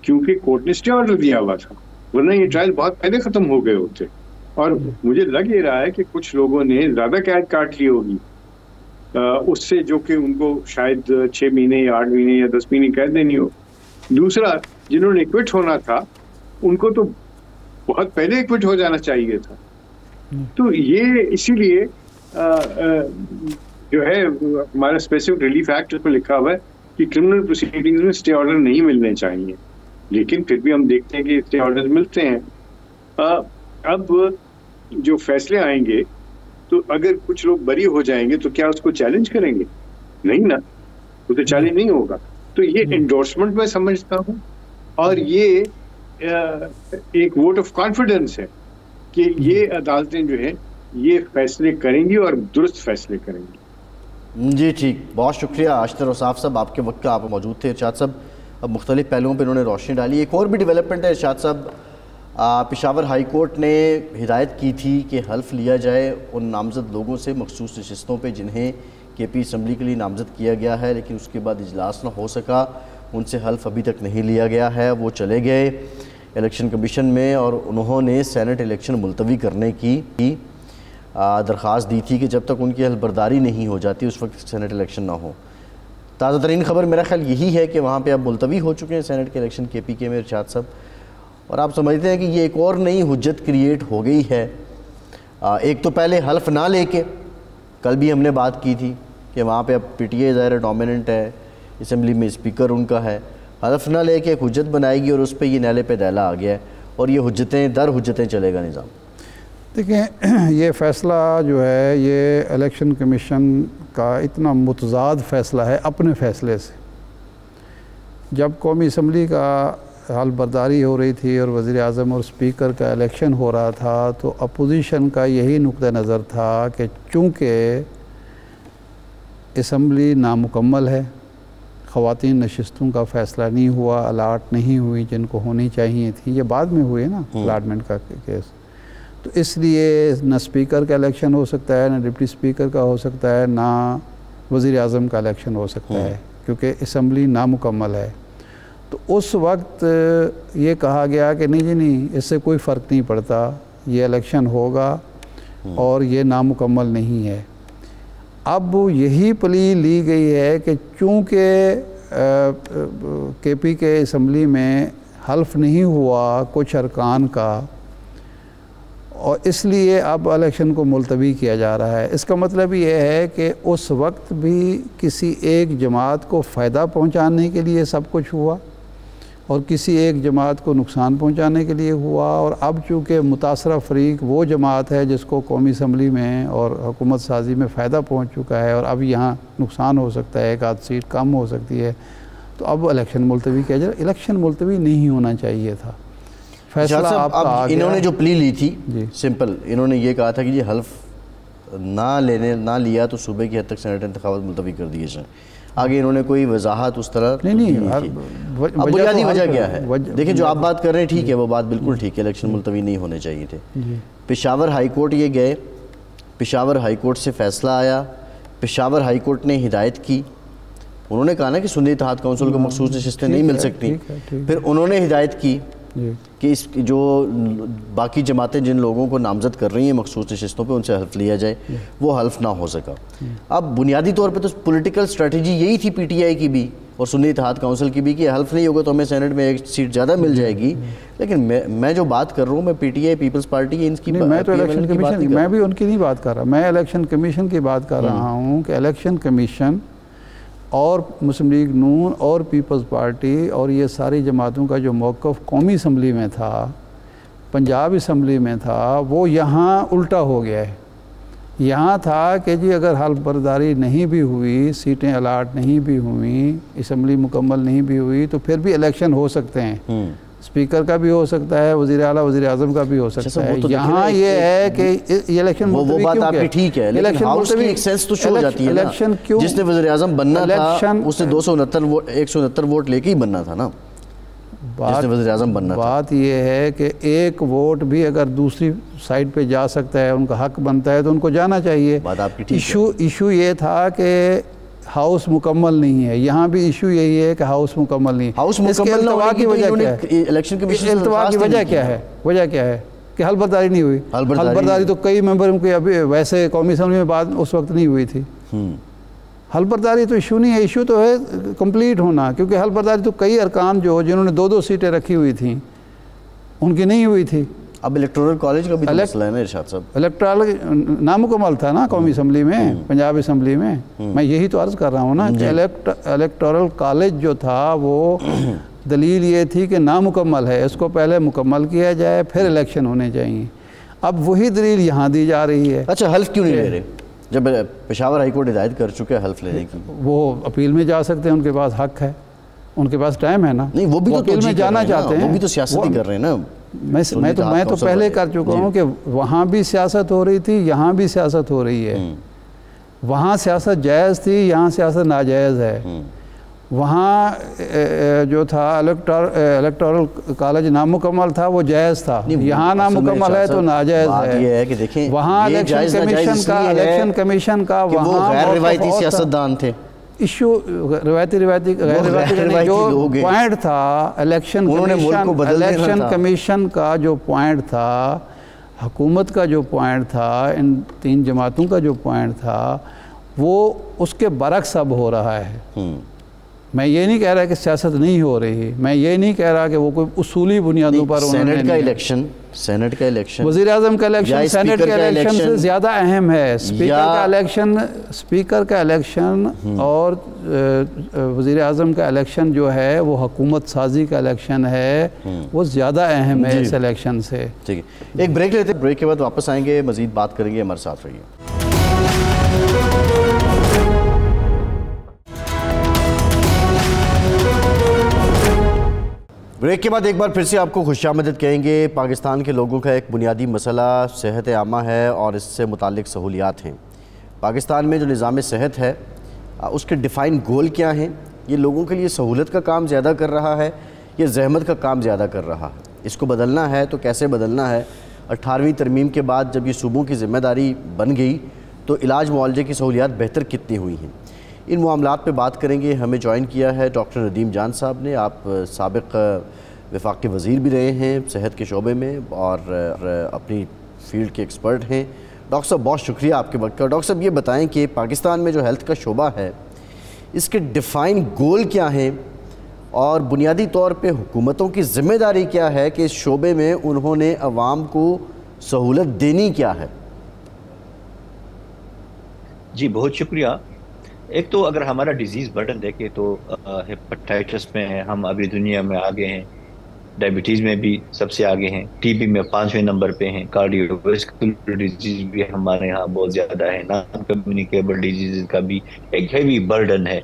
क्योंकि कोर्ट ने स्टे ऑर्डर दिया हुआ था, वरना ये ट्रायल बहुत पहले ख़त्म हो गए होते। और मुझे लग ये रहा है कि कुछ लोगों ने ज़्यादा कैद काट ली होगी उससे, जो कि उनको शायद 6 महीने या 8 महीने या 10 महीने कैद देनी हो। दूसरा, जिन्होंने एक्विट होना था उनको तो बहुत पहले एक्विट हो जाना चाहिए था। तो ये इसीलिए जो है हमारा स्पेसिफिक रिलीफ एक्ट पर लिखा हुआ है कि क्रिमिनल प्रोसीडिंग्स में स्टे ऑर्डर नहीं मिलने चाहिए। लेकिन फिर भी हम देखते हैं कि स्टे ऑर्डर्स मिलते हैं। अब जो फैसले आएंगे, तो अगर कुछ लोग बरी हो जाएंगे तो क्या उसको चैलेंज करेंगे? नहीं ना, वो तो चैलेंज नहीं होगा। तो ये एंडोर्समेंट मैं समझता हूँ, और ये एक वोट ऑफ कॉन्फिडेंस है कि ये अदालतें जो है ये फैसले करेंगी और दुरुस्त फैसले करेंगी। जी ठीक, बहुत शुक्रिया अशतर औसाफ साहब, आपके वक्त का आप मौजूद थे। इरशाद साहब अब मुख्तलिफ पहलुओं पर इन्होंने रोशनी डाली। एक और भी डेवलपमेंट है इरशाद साहब, पेशावर हाई कोर्ट ने हिदायत की थी कि हल्फ लिया जाए उन नामजद लोगों से मखसूस नशिस्तों पे जिन्हें KP असम्बली के लिए नामजद किया गया है, लेकिन उसके बाद इजलास ना हो सका, उनसे हल्फ अभी तक नहीं लिया गया है। वो चले गए इलेक्शन कमीशन में और उन्होंने सेनेट इलेक्शन मुलतवी करने की दरख्वास्त दी थी कि जब तक उनकी हल्फबरदारी नहीं हो जाती उस वक्त सेनेट इलेक्शन ना हो। ताज़ा तरीन खबर मेरा ख्याल यही है कि वहाँ पे अब मुलतवी हो चुके हैं सेनेट के इलेक्शन KPK में इरशाद साहब, और आप समझते हैं कि ये एक और नई हुज्जत क्रिएट हो गई है। एक तो पहले हल्फ ना लेके, कल भी हमने बात की थी कि वहाँ पे अब PTA ज़ाहिर डोमिनेंट है, असम्बली में स्पीकर उनका है, हल्फ ना लेके एक हुज्जत बनाएगी और उस पर ये नैले पे दैला आ गया है और ये हुज्जतें दर हुज्जतें चलेगा निज़ाम। देखें, ये फ़ैसला जो है ये इलेक्शन कमीशन का इतना मुतज़ाद फ़ैसला है अपने फ़ैसले से। जब कौमी असम्बली का हल्फबरदारी हो रही थी और वज़ीर आज़म और स्पीकर का इलेक्शन हो रहा था, तो अपोजिशन का यही नुक्ता नज़र था कि चूँकि असम्बली नामुकम्मल है, ख़वातीन नशिस्तों का फ़ैसला नहीं हुआ, अलाट नहीं हुई जिनको होनी चाहिए थी, ये बाद में हुए ना अलाटमेंट का केस, तो इसलिए न स्पीकर का इलेक्शन हो सकता है, ना डिप्टी स्पीकर का हो सकता है, ना वज़ीर आज़म का इलेक्शन हो सकता है, क्योंकि असम्बली नामुकम्मल है। तो उस वक्त ये कहा गया कि नहीं जी नहीं, इससे कोई फ़र्क नहीं पड़ता, ये इलेक्शन होगा और ये नामुकम्मल नहीं है। अब यही प्ली ली गई है कि चूँकि KP के असम्बली में हल्फ नहीं हुआ कुछ अरकान का, और इसलिए अब इलेक्शन को मुलतवी किया जा रहा है। इसका मतलब ये है कि उस वक्त भी किसी एक जमात को फ़ायदा पहुंचाने के लिए सब कुछ हुआ और किसी एक जमात को नुकसान पहुंचाने के लिए हुआ, और अब चूँकि मुतासरा फ़रीक वो जमात है जिसको कौमी असम्बली में और हुकूमत साजी में फ़ायदा पहुंच चुका है और अब यहाँ नुकसान हो सकता है, एक आध सीट कम हो सकती है, तो अब इलेक्शन मुलतवी किया जाए। इलेक्शन मुलतवी नहीं होना चाहिए था। फैसला अब इन्होंने जो प्ली ली थी, सिंपल इन्होंने ये कहा था कि ये हल्फ ना लिया तो सूबे की हद तक सेनेट इंतखाबात मुलतवी कर दिए जाएँ। आगे इन्होंने कोई वजाहत उस तरह नहीं अब बुनियादी वजह क्या है? देखिए, जो आप बात कर रहे हैं ठीक है, वो बात बिल्कुल ठीक है, इलेक्शन मुलतवी नहीं होने चाहिए थे। पेशावर हाई कोर्ट ये गए, पेशावर हाई कोर्ट से फ़ैसला आया, पेशावर हाई कोर्ट ने हिदायत की, उन्होंने कहा ना कि सुन्नी इत्तेहाद काउंसिल को मखसूस नशिस्तें नहीं मिल सकती, फिर उन्होंने हिदायत की कि इस जो बाकी जमातें जिन लोगों को नामजद कर रही हैं मखसूस नशिस्तों पे, उनसे हल्फ लिया जाए, वो हल्फ ना हो सका। अब बुनियादी तौर पे तो पॉलिटिकल स्ट्रेटजी यही थी PTI की भी और सुन्नी इत्तेहाद काउंसिल की भी कि हल्फ नहीं होगा तो हमें सेनेट में एक सीट ज़्यादा मिल जाएगी। लेकिन मैं जो बात कर रहा हूँ, मैं PTI पीपल्स पार्टी इनकी, मैं तो इलेक्शन कमीशन, मैं भी उनकी नहीं बात कर रहा, मैं इलेक्शन कमीशन की बात कर रहा हूँ कि इलेक्शन कमीशन और मुस्लिम लीग नून और पीपल्स पार्टी और ये सारी जमातों का जो मौक़िफ़ कौमी असम्बली में था, पंजाब असम्बली में था, वो यहाँ उल्टा हो गया है। यहाँ था कि जी अगर हल्फबरदारी नहीं भी हुई, सीटें अलाट नहीं भी हुई, असम्बली मुकम्मल नहीं भी हुई, तो फिर भी इलेक्शन हो सकते हैं, स्पीकर का भी हो सकता है, वज़ीर आला वज़ीर आज़म का भी हो सकता है। तो यहाँ ये है कि ये इलेक्शन वो बात आपकी ठीक है, लेकिन हाउस की एक सेंस तो शो हो जाती है ना, इलेक्शन क्यों, जिसने वज़ीर आज़म बनना था उससे 169 वोट लेके ही बनना था ना, जिसने वज़ीर आज़म बनना था। बात ये है कि एक वोट भी अगर दूसरी साइड पे जा सकता है, उनका हक बनता है तो उनको जाना चाहिए। बात आपकी ठीक है। इशू ये था कि हाउस मुकम्मल नहीं है, यहाँ भी इशू यही है कि हाउस मुकम्मल नहीं है। हाउस मुकम्मल ना होने की वजह क्या है? इलेक्शन कमीशन इल्तवा की वजह क्या है? वजह क्या है कि हल्फबरदारी नहीं हुई। हल्फबरदारी तो कई मेंबरों की अभी वैसे कौमी असम्बली में बात उस वक्त नहीं हुई थी। हल्फबरदारी तो इशू नहीं है, इशू तो है कंप्लीट होना, क्योंकि हल्फबरदारी तो कई अरकान जो जिन्होंने 2-2 सीटें रखी हुई थी उनकी नहीं हुई थी। अब इलेक्टोरल कॉलेज का भी मसला है ना इरशाद साहब, इलेक्टोरल नामुकम्मल था ना कौमी असम्बली में, पंजाब असम्बली में। मैं यही तो अर्ज़ कर रहा हूँ ना कि इलेक्टोरल कॉलेज जो था वो दलील ये थी कि नामुकम्मल है, इसको पहले मुकम्मल किया जाए फिर इलेक्शन होने चाहिए। अब वही दलील यहाँ दी जा रही है। अच्छा, हल्फ क्यों नहीं ले रहे जब पेशावर हाई कोर्ट हिदायत कर चुके हैं हल्फ लेने की? वो अपील में जा सकते हैं, उनके पास हक है, उनके पास टाइम है ना। नहीं, वो भी तो अपील में जाना चाहते हैं, वो भी तो सियासत ही कर रहे हैं ना। मैं तो पहले कर चुका हूँ कि वहाँ भी सियासत हो रही थी, यहाँ भी सियासत हो रही है। वहाँ सियासत जायज़ थी, यहाँ सियासत नाजायज़ है। वहाँ जो था इलेक्टोरल कॉलेज नामुकम्मल था, वो जायज़ था। यहाँ नामुकम्मल है तो नाजायज़ है। ये है कि देखें, वहाँ इलेक्शन कमीशन का वहाँ गैर रिवायती सियासतदान थे। इशू रिवायती जो पॉइंट था इलेक्शन कमीशन का जो पॉइंट था, हुकूमत का जो पॉइंट था, इन 3 जमातों का जो पॉइंट था, वो उसके बरक्स अब हो रहा है। मैं ये नहीं कह रहा कि सियासत नहीं हो रही, मैं ये नहीं कह रहा कि वो कोई उसूली बुनियादों पर सेनेट का इलेक्शन वज़ीर आज़म का इलेक्शन सेनेट के इलेक्शन से ज़्यादा अहम है। स्पीकर का इलेक्शन और वज़ीर आज़म का इलेक्शन जो है वो हुकूमत साजी का इलेक्शन है, वो ज़्यादा अहम है इस इलेक्शन से। ठीक है, एक ब्रेक लेते हैं, ब्रेक के बाद वापस आएंगे, मज़ीद बात करेंगे, हमारे साथ रहिए। ब्रेक के बाद एक बार फिर से आपको खुशामदद कहेंगे। पाकिस्तान के लोगों का एक बुनियादी मसला सेहत आमा है और इससे मुतालिक सहूलियात हैं। पाकिस्तान में जो निज़ाम सेहत है उसके डिफ़ाइन गोल क्या हैं? ये लोगों के लिए सहूलत का काम ज़्यादा कर रहा है या जहमत का काम ज़्यादा कर रहा है? इसको बदलना है तो कैसे बदलना है? 18वीं तरमीम के बाद जब ये सूबों की ज़िम्मेदारी बन गई तो इलाज मुआलजे की सहूलियात बेहतर कितनी हुई हैं? इन मामलात पे बात करेंगे। हमें ज्वाइन किया है डॉक्टर नदीम जान साहब ने। आप साबिक़ वफाकी वज़ीर भी रहे हैं सेहत के शोबे में और अपनी फील्ड के एक्सपर्ट हैं। डॉक्टर साहब, बहुत शुक्रिया आपके वक्त का। डॉक्टर साहब, ये बताएं कि पाकिस्तान में जो हेल्थ का शोबा है इसके डिफ़ाइन गोल क्या हैं और बुनियादी तौर पे हुकूमतों की ज़िम्मेदारी क्या है कि इस शोबे में उन्होंने अवाम को सहूलत देनी क्या है? जी, बहुत शुक्रिया। एक तो अगर हमारा डिजीज़ बर्डन देखें तो हेपेटाइटिस में हम अभी दुनिया में आगे हैं, डायबिटीज़ में भी सबसे आगे हैं, टीबी में 5वें नंबर पे हैं, कार्डियोवैस्कुलर डिजीज़ भी हमारे यहाँ बहुत ज़्यादा है, नॉन कम्युनिकेबल डिजीज़ का भी एक हैवी बर्डन है।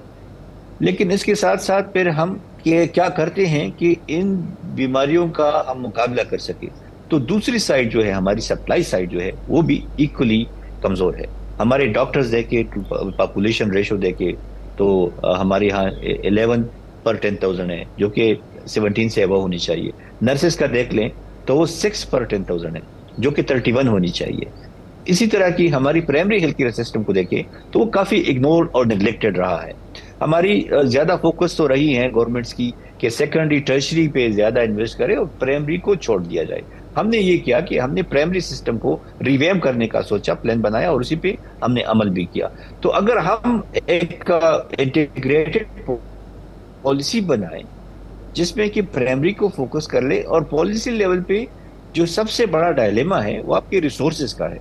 लेकिन इसके साथ साथ फिर हम क्या करते हैं कि इन बीमारियों का हम मुकाबला कर सकें, तो दूसरी साइड जो है, हमारी सप्लाई साइड जो है, वो भी इक्वली कमज़ोर है। हमारे डॉक्टर्स देखे, पॉपुलेशन रेशो देखे तो हमारे यहाँ 11 पर 10,000 है, जो कि 17 से अबव होनी चाहिए। नर्सेस का देख लें तो वो 6 पर 10,000 है, जो कि 31 होनी चाहिए। इसी तरह की हमारी प्राइमरी हेल्थ केयर सिस्टम को देखें तो वो काफ़ी इग्नोर और निगलेक्टेड रहा है। हमारी ज़्यादा फोकस तो रही है गवर्नमेंट्स की कि सेकेंडरी टर्शरी पे ज़्यादा इन्वेस्ट करें और प्राइमरी को छोड़ दिया जाए। हमने ये किया कि हमने प्राइमरी सिस्टम को रिवैम्प करने का सोचा, प्लान बनाया और उसी पे हमने अमल भी किया। तो अगर हम एक इंटीग्रेटेड पॉलिसी बनाएं जिसमें कि प्राइमरी को फोकस कर ले, और पॉलिसी लेवल पे जो सबसे बड़ा डायलेमा है वो आपके रिसोर्सेज का है।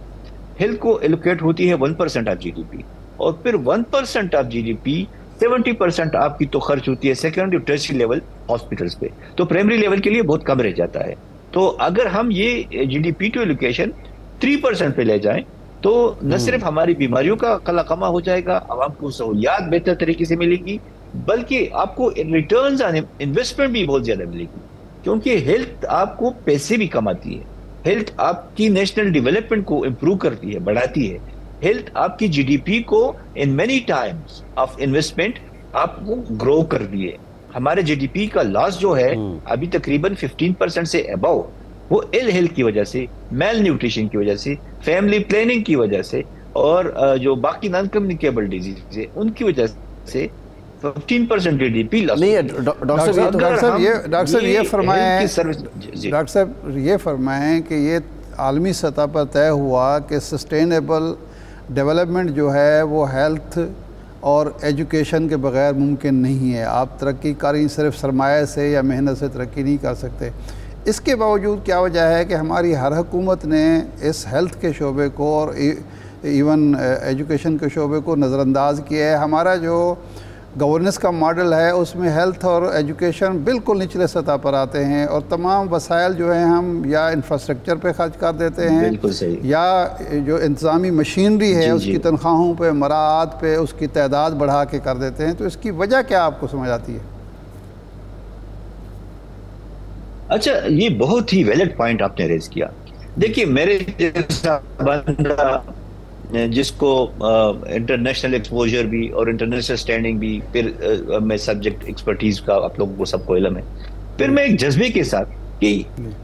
हेल्थ को एलोकेट होती है 1% ऑफ जीडीपी, और फिर 1% ऑफ जीडीपी 70% आपकी तो खर्च होती है सेकेंडरी और टर्शरी लेवल हॉस्पिटल्स पे, तो प्राइमरी लेवल के लिए बहुत कम रह जाता है। तो अगर हम ये जीडीपी टू एलोकेशन 3% पे ले जाएं तो न सिर्फ हमारी बीमारियों का कलाकमा हो जाएगा, आवाम को सहूलियात बेहतर तरीके से मिलेगी, बल्कि आपको रिटर्न्स ऑन इन्वेस्टमेंट भी बहुत ज्यादा मिलेगी, क्योंकि हेल्थ आपको पैसे भी कमाती है, हेल्थ आपकी नेशनल डेवलपमेंट को इम्प्रूव करती है, बढ़ाती है, हेल्थ आपकी जीडीपी को in many times of investment आपको ग्रो कर दी है। हमारे जीडीपी का लॉस जो है अभी तकरीबन 15% से अबव, वो इल हेल्थ की वजह से, मेल न्यूट्रिशन की वजह से, फैमिली प्लानिंग की वजह से, और जो बाकी नॉन कम्युनिकेबल डिजीज है उनकी वजह से 15% जीडीपी लॉस नहीं है। डॉक्टर साहब ये फरमाएं कि ये आलमी सतह पर तय हुआ कि सस्टेनेबल डेवलपमेंट जो है वो हेल्थ और एजुकेशन के बगैर मुमकिन नहीं है। आप तरक्की कारी सिर्फ सरमाया से या मेहनत से तरक्की नहीं कर सकते। इसके बावजूद क्या वजह है कि हमारी हर हुकूमत ने इस हेल्थ के शोबे को और इवन एजुकेशन के शोबे को नज़रअंदाज किया है। हमारा जो गवर्नेंस का मॉडल है उसमें हेल्थ और एजुकेशन बिल्कुल निचले सतह पर आते हैं, और तमाम वसाइल जो हैं हम या इंफ्रास्ट्रक्चर पे खर्च कर देते हैं, बिल्कुल सही, या जो इंतज़ामी मशीनरी है उसकी तनख्वाहों पे, मराहत पे उसकी तादाद बढ़ा के कर देते हैं। तो इसकी वजह क्या आपको समझ आती है? अच्छा, ये बहुत ही वैलिड पॉइंट आपने रेज किया। देखिए, मेरे जैसा बंदा जिसको इंटरनेशनल एक्सपोजर भी और इंटरनेशनल स्टैंडिंग भी, फिर मैं सब्जेक्ट एक्सपर्टीज का आप लोगों को सबको इल्म है, फिर मैं एक जज्बे के साथ कि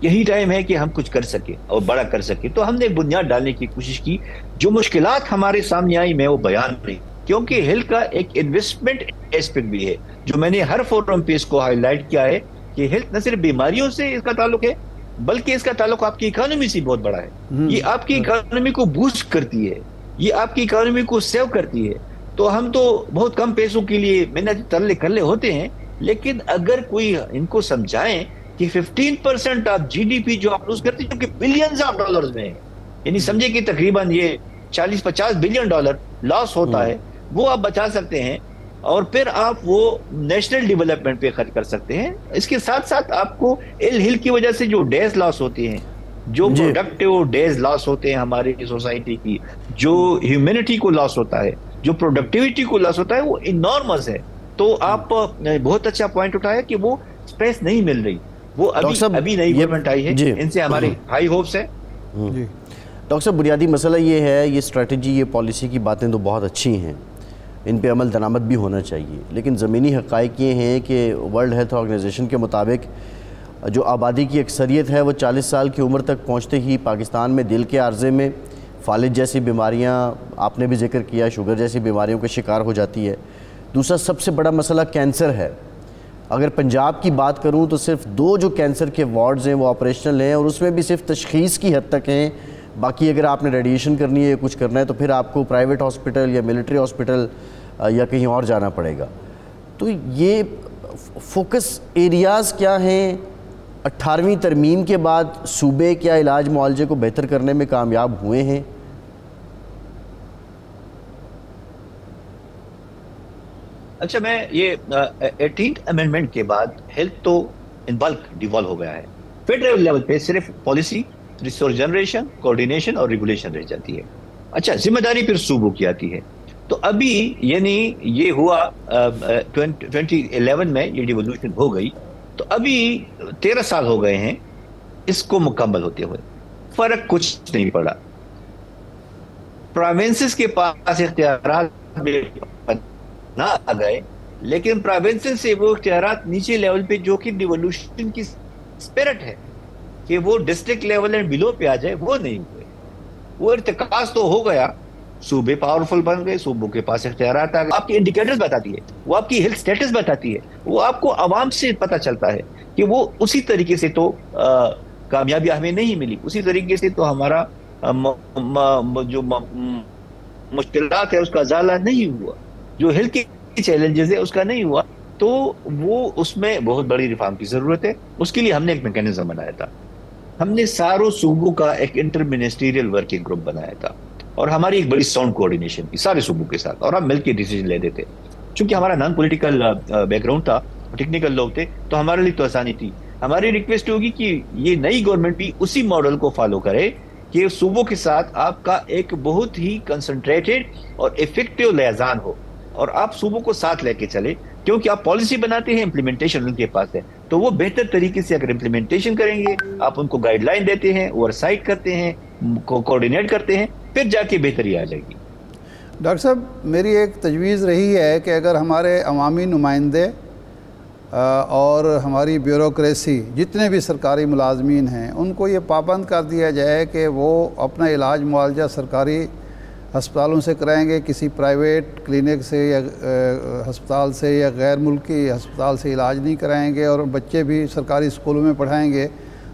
यही टाइम है कि हम कुछ कर सके और बड़ा कर सके, तो हमने बुनियाद डालने की कोशिश की। जो मुश्किलात हमारे सामने आई मैं वो बयान नहीं, क्योंकि हेल्थ का एक इन्वेस्टमेंट एस्पेक्ट भी है, जो मैंने हर फोरम पे इसको हाईलाइट किया है कि हेल्थ न सिर्फ बीमारियों से इसका ताल्लुक है, बल्कि इसका ताल्लुक आपकी इकोनॉमी से बहुत बड़ा है। ये आपकी इकोनॉमी को बूस्ट करती है, ये आपकी इकोनॉमी को सेव करती है। तो हम तो बहुत कम पैसों के लिए मेहनत तरले करले होते हैं, लेकिन अगर कोई इनको समझाएं कि 15% ऑफ जीडीपी जो आप लूज करते हैं, जो कि बिलियंस ऑफ डॉलर्स में है, यानी समझे कि तकरीबन ये 40-50 बिलियन डॉलर लॉस होता है, वो आप बचा सकते हैं और फिर आप वो नेशनल डेवलपमेंट पे खर्च कर सकते हैं। इसके साथ साथ आपको इल हिल की वजह से जो डेज लॉस होती हैं, जो प्रोडक्टिव डेज लॉस होते हैं हमारी सोसाइटी की, जो ह्यूमैनिटी को लॉस होता है, जो प्रोडक्टिविटी को लॉस होता है, वो इनॉर्मस है। तो आप बहुत अच्छा पॉइंट उठाया कि वो स्पेस नहीं मिल रही, वो अभी नई गवर्नमेंट आई है, इनसे हमारे हाई होप्स है। डॉक्टर साहब, बुनियादी मसला ये है, ये स्ट्रेटजी, ये पॉलिसी की बातें तो बहुत अच्छी हैं, इन पे अमल दरामद भी होना चाहिए, लेकिन ज़मीनी हक़ाइक़ ये हैं कि वर्ल्ड हेल्थ ऑर्गेनाइजेशन के मुताबिक जो आबादी की अक्सरियत है वो 40 साल की उम्र तक पहुँचते ही पाकिस्तान में दिल के आर्जे में फालिज जैसी बीमारियाँ, आपने भी जिक्र किया, शुगर जैसी बीमारियों का शिकार हो जाती है। दूसरा सबसे बड़ा मसला कैंसर है। अगर पंजाब की बात करूँ तो सिर्फ 2 जो कैंसर के वार्ड्स हैं वो ऑपरेशनल हैं, और उसमें भी सिर्फ तशख़ीस की हद तक हैं। बाकी अगर आपने रेडिएशन करनी है, कुछ करना है, तो फिर आपको प्राइवेट हॉस्पिटल या मिलिट्री हॉस्पिटल या कहीं और जाना पड़ेगा। तो ये फोकस एरियाज़ क्या हैं? 18वीं तरमीम के बाद सूबे क्या इलाज मुआलजे को बेहतर करने में कामयाब हुए हैं? अच्छा, मैं ये 18th अमेंडमेंट के बाद हेल्थ तो इन बल्क डिवॉल्व हो गया है। फेडरल लेवल पे सिर्फ पॉलिसी, रिसोर्स जनरेशन, कोऑर्डिनेशन और रेगुलेशन रह जाती है। अच्छा, जिम्मेदारी फिर सूबों की आती है। तो अभी यानी ये हुआ 2011 में ये डिवोल्यूशन हो गई, तो अभी 13 साल हो गए हैं इसको मुकम्मल होते हुए, फर्क कुछ नहीं पड़ा। प्रोविंसेस के पास इख्तियारात ना आ गए, लेकिन प्रोविंसेस से वो इख्तियारात नीचे लेवल पे, जो कि डिवोल्यूशन की स्पिरिट है कि वो डिस्ट्रिक्ट लेवल एंड बिलो पे आ जाए, वो नहीं हुए। वो इर्तिकाज तो हो गया, सूबे पावरफुल बन गए, सूबों के पास इख्तियारात आ गए। आपकी इंडिकेटर्स बताती है, वो आपकी हेल्थ स्टेटस बताती है, वो आपको आवाम से पता चलता है कि वो उसी तरीके से तो कामयाबी हमें नहीं मिली, उसी तरीके से तो हमारा जो मुश्किलात है उसका ज़ाला नहीं हुआ, जो हेल्थ के चैलेंजेस है उसका नहीं हुआ। तो वो उसमें बहुत बड़ी रिफॉर्म की ज़रूरत है। उसके लिए हमने एक मैकेनिज्म बनाया था, हमने सारों सूबों का एक इंटर मिनिस्ट्रियल वर्किंग ग्रुप बनाया था, और हमारी एक बड़ी साउंड कोऑर्डिनेशन थी सारे सूबों के साथ, और हम मिलकर डिसीजन लेते थे। चूंकि हमारा नॉन पॉलिटिकल बैकग्राउंड था, टेक्निकल लोग थे, तो हमारे लिए तो आसानी थी। हमारी रिक्वेस्ट होगी कि ये नई गवर्नमेंट भी उसी मॉडल को फॉलो करे कि सूबों के साथ आपका एक बहुत ही कंसंट्रेटेड और इफेक्टिव लियाज़ान हो, और आप सूबों को साथ लेके चले, क्योंकि आप पॉलिसी बनाते हैं, इम्प्लीमेंटेशन उनके पास है। तो वो बेहतर तरीके से अगर इम्प्लीमेंटेशन करेंगे, आप उनको गाइडलाइन देते हैं, ओवरसाइट करते हैं, कोऑर्डिनेट करते हैं, फिर जाके बेहतरी आ जाएगी। डॉक्टर साहब, मेरी एक तजवीज़ रही है कि अगर हमारे अवामी नुमाइंदे और हमारी ब्यूरोक्रेसी, जितने भी सरकारी मुलाजमीन हैं, उनको ये पाबंद कर दिया जाए कि वो अपना इलाज मुआवजा सरकारी हस्पतालों से कराएंगे, किसी प्राइवेट क्लिनिक से या हस्पताल से या गैर मुल्की हस्पताल से इलाज नहीं कराएंगे, और बच्चे भी सरकारी स्कूलों में पढ़ाएंगे,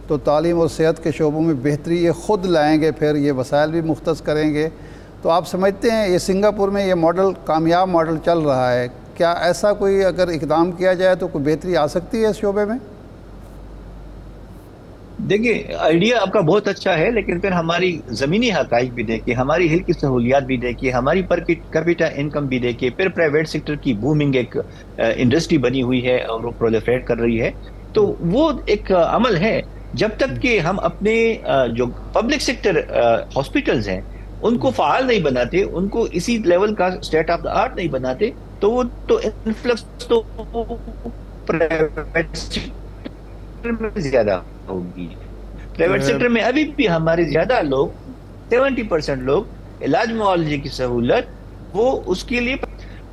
तो तालीम और सेहत के शोबों में बेहतरी ये ख़ुद लाएंगे, फिर ये वसाइल भी मुख्तस करेंगे। तो आप समझते हैं ये सिंगापुर में ये मॉडल कामयाब मॉडल चल रहा है, क्या ऐसा कोई अगर इक़दाम किया जाए तो कोई बेहतरी आ सकती है इस शोबे में? देखिए, आइडिया आपका बहुत अच्छा है, लेकिन फिर हमारी ज़मीनी हक़ाइक़ भी देखिए, हमारी हेल्थ की सहूलियात भी देखिए, हमारी पर कैपिटा इनकम भी देखिए, फिर प्राइवेट सेक्टर की बूमिंग एक इंडस्ट्री बनी हुई है और वो प्रोलिफरेट कर रही है। तो वो एक अमल है। जब तक कि हम अपने जो पब्लिक सेक्टर हॉस्पिटल्स हैं उनको फ़ाल नहीं बनाते, उनको इसी लेवल का स्टेट ऑफ द आर्ट नहीं बनाते, तो वो तो इन्फ्लक्स तो प्राइवेट सेक्टर में ज्यादा होगी। प्राइवेट सेक्टर में अभी भी हमारे ज्यादा लोग, 70% लोग इलाज मुआवजे की सहूलत, वो उसके लिए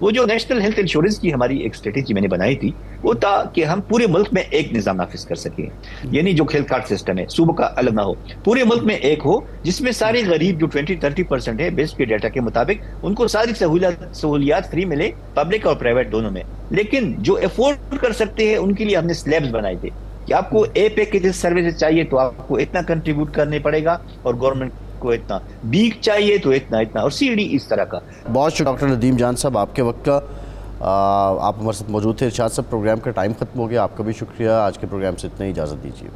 वो जो नेशनल हेल्थ इंश्योरेंस की हमारी एक स्ट्रेटेजी मैंने बनाई थी, वो था कि हम पूरे मुल्क में एक निजाम नाफिज कर सकें। यानी जो हेल्थ कार्ड सिस्टम है सूबों का अलग ना हो, पूरे मुल्क में एक हो, जिसमें सारे गरीब जो 20-30% है बेस्ट के डाटा के मुताबिक, उनको सारी सहूलियात फ्री मिले, पब्लिक और प्राइवेट दोनों में। लेकिन जो अफोर्ड कर सकते हैं उनके लिए हमने स्लैब्स बनाए थे कि आपको ए पैकेज सर्विसेज चाहिए तो आपको इतना कंट्रीब्यूट करने पड़ेगा, और गवर्नमेंट को इतना, बी चाहिए तो इतना इतना, और सीडी इस तरह का। बहुत शुक्रिया डॉक्टर नदीम जान साहब, आपके वक्त का आप हमारे साथ मौजूद थे। इरशाद साहब, प्रोग्राम का टाइम ख़त्म हो गया, आपका भी शुक्रिया। आज के प्रोग्राम से इतना ही, इजाज़त दीजिए।